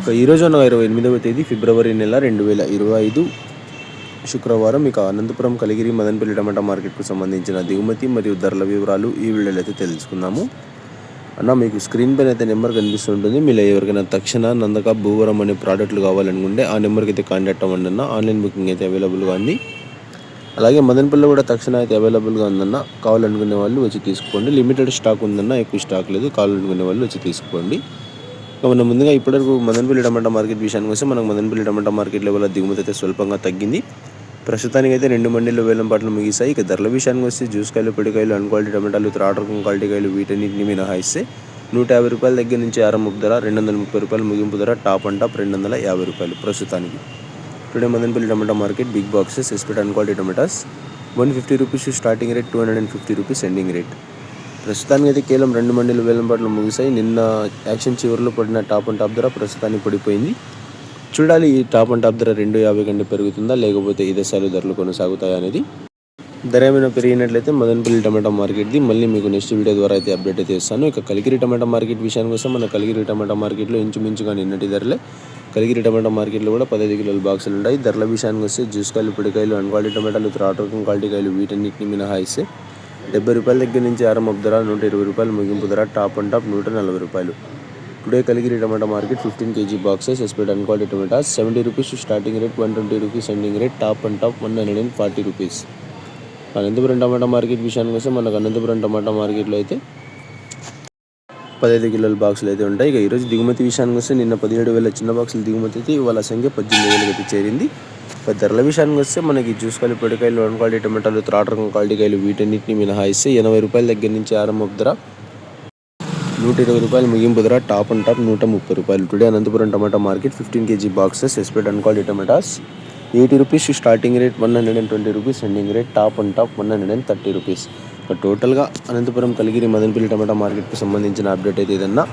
ఈరోజు 28వ తేదీ ఫిబ్రవరి నెల 2025 శుక్రవారం. ఇక అనంతపురం కలిగిరి మదనపల్లి టమాటా మార్కెట్కు సంబంధించిన దిగుమతి మరియు ధరల వివరాలు ఈ వీడియోలో అయితే తెలుసుకుందాము. అన్న, మీకు స్క్రీన్ పైన అయితే నెంబర్ కనిపిస్తుంటుంది. మీరు ఎవరికైనా తక్షణ నందక భూవరం అనే ప్రోడక్ట్లు కావాలనుకుంటే ఆ నెంబర్కి అయితే కాంటాక్ట్ అవ్వండి అన్న. ఆన్లైన్ బుకింగ్ అయితే అవైలబుల్గా ఉంది. అలాగే మదనపల్లిలో కూడా తక్షణ అయితే అవైలబుల్గా ఉందన్న. కావాలనుకునే వాళ్ళు వచ్చి తీసుకోండి. లిమిటెడ్ స్టాక్ ఉందన్న, ఎక్కువ స్టాక్ లేదు. కావాలనుకునే వాళ్ళు వచ్చి తీసుకోండి. మనం ముందుగా ఇప్పటివరకు మదనపల్లి టమాటా మార్కెట్ విషయానికి వస్తే మనకు మదనపల్లి టమాటా మార్కెట్ లెవెల్ దిగుమతి అయితే స్వల్పంగా తగ్గింది. ప్రస్తుతానికి అయితే 2 మండీలు వేలం పాటలు ముగిశాయి. ఇక ధరల విషయానికి వస్తే జ్యూస్కాయలు, పొడికాయలు, అన్క్వాలిటీ టమాటాలు, థర్డ్ రకం క్వాలిటీ కాయలు వీటన్నింటిని మినహాయిస్తే 150 రూపాయల దగ్గర నుంచి ఆరంభపు ధర, 230 రూపాయలు ముగింపు ధర, టాప్ అండ్ టాప్ 250 రూపాయలు ప్రస్తుతానికి. Today Madanapalle tomato market big boxes aspect and quality tomatoes 150 rupees starting rate, 250 rupees ending rate. ప్రస్తుతానికి అయితే కేవలం 2 మండీలు వేలంపాట్లు ముగిశాయి. నిన్న యాక్షన్ చివరిలో పడిన టాప్ అండ్ టాప్ ధర ప్రస్తుతానికి పడిపోయింది. చూడాలి ఈ టాప్ అండ్ టాప్ ధర 250 కంటే పెరుగుతుందా, లేకపోతే ఇదే స్థాయిలో ధరలు కొనసాగుతాయా అనేది. ధర ఏమైనా పెరిగినట్లయితే మదనపల్లి టమాటా మార్కెట్ది మళ్ళీ మీకు నెక్స్ట్ వీడియో ద్వారా అయితే అప్డేట్ అయితే ఇస్తాను. ఇక కలిగిరి టమాటా మార్కెట్ విషయానికి వస్తే మన కలిగిరి టమాటా మార్కెట్లో ఇంచుమించుగా నిన్నటి ధరలే. కలిగిరి టమాటా మార్కెట్లో కూడా 15 కిలోల బాక్సులు ఉంటాయి. ధరల విషయానికి వస్తే జ్యూస్కాయలు, పొడికాయలు, అన్క్వాలిటీ టమాటాలు, థర్డ్ రకం క్వాలిటీ కాయలు వీటన్నిటిని మినహాయిస్తే 70 రూపాయల దగ్గర నుంచి ఆరంభపు ధర, 120 రూపాయలు ముగింపు ధర, టాప్ అండ్ టాప్ 140 రూపాయలు. Today Kaligiri tomato market 15 kg boxes aspect and quality tomatoes 70 rupees starting rate, 120 rupees ending rate, top and top 140 rupees. Anantapur tomato market విషయానికి వస్తే మనకు అనంతపురం టమాటా మార్కెట్లో అయితే 15 కిలోల బాక్సులు అయితే ఉంటాయి. ఇక ఈరోజు దిగుమతి విషయానికి వస్తే నిన్న 17,000 చిన్న బాక్సులు దిగుమతి అయితే ఇవాళ సంఖ్య 18,000 అయితే చేరింది. ఇక ధరల విషయానికి వస్తే మనకి జ్యూస్కాయలు, పొడికాయలు, వన్ క్వాలిటీ టమాటాలు, థర్డ్ రకం క్వాలిటీ కాయలు వీటన్నిటిని మినహాయిస్తే 80 రూపాయల దగ్గర నుంచి ఆరంభపు ధర, 120 రూపాయలు ముగింపు ధర, టాప్ అండ్ టాప్ 130 రూపాయలు. Today Anantapur tomato market 15 kg boxes aspect and quality tomatoes 80 rupees starting rate, 120 rupees ending rate, top and top 130 rupees. టోటల్గా అనంతపురం కలిగిరి మదనపల్లి టమాటా మార్కెట్కి సంబంధించిన అప్డేట్ అయితే ఏదన్నా.